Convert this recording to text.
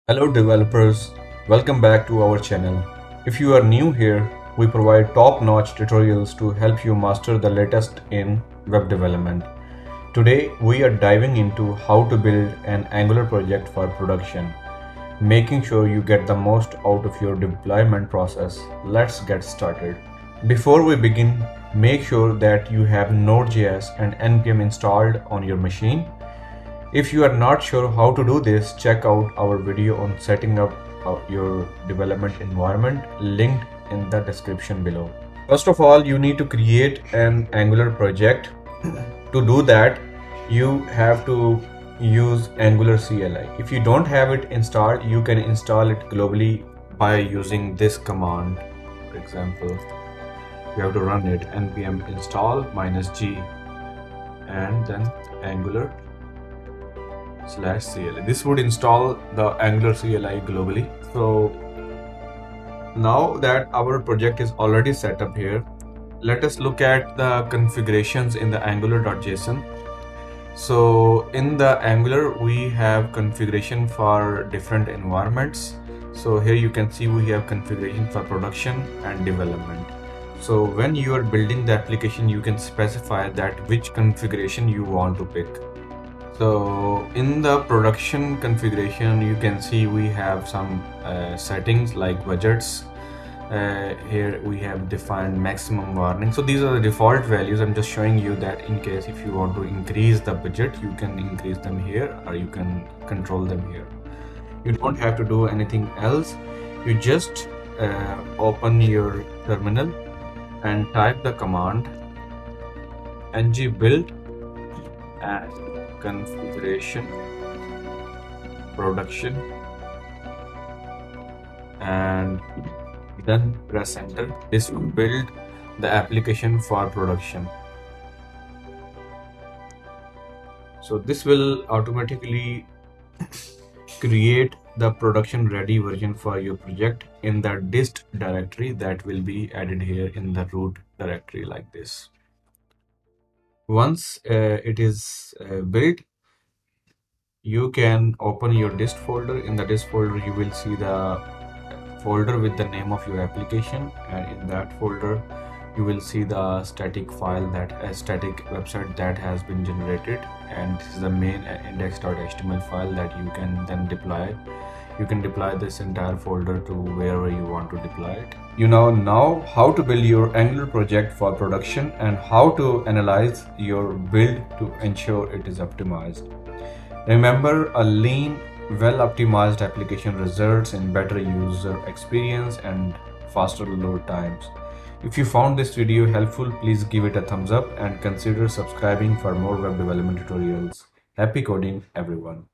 Hello developers, welcome back to our channel. If you are new here, we provide top-notch tutorials to help you master the latest in web development. Today we are diving into how to build an Angular project for production, making sure you get the most out of your deployment process. Let's get started. Before we begin, make sure that you have Node.js and npm installed on your machine. If you are not sure how to do this, check out our video on setting up your development environment linked in the description below. First of all, you need to create an Angular project. To do that, you have to use Angular CLI. If you don't have it installed, you can install it globally by using this command. For example, you have to run it npm install -g and then angular/CLI. This would install the Angular CLI globally. So now that our project is already set up here, let us look at the configurations in the angular.json. So in the Angular, we have configuration for different environments. So here you can see we have configuration for production and development. So when you are building the application, you can specify that which configuration you want to pick. So in the production configuration, you can see we have some settings like budgets. Here we have defined maximum warning. So these are the default values. I'm just showing you that in case if you want to increase the budget, you can increase them here or you can control them here. You don't have to do anything else. You just open your terminal and type the command ng build and configuration production and then press enter. This will build the application for production. So this will automatically create the production ready version for your project in the dist directory that will be added here in the root directory like this. Once it is built, you can open your dist folder. In the dist folder, you will see the folder with the name of your application, and in that folder you will see the static file, that a static website that has been generated, and this is the main index.html file that you can then deploy. You can deploy this entire folder to wherever you want to deploy it. You now know how to build your Angular project for production and how to analyze your build to ensure it is optimized. Remember, a lean, well-optimized application results in better user experience and faster load times. If you found this video helpful, please give it a thumbs up and consider subscribing for more web development tutorials. Happy coding, everyone.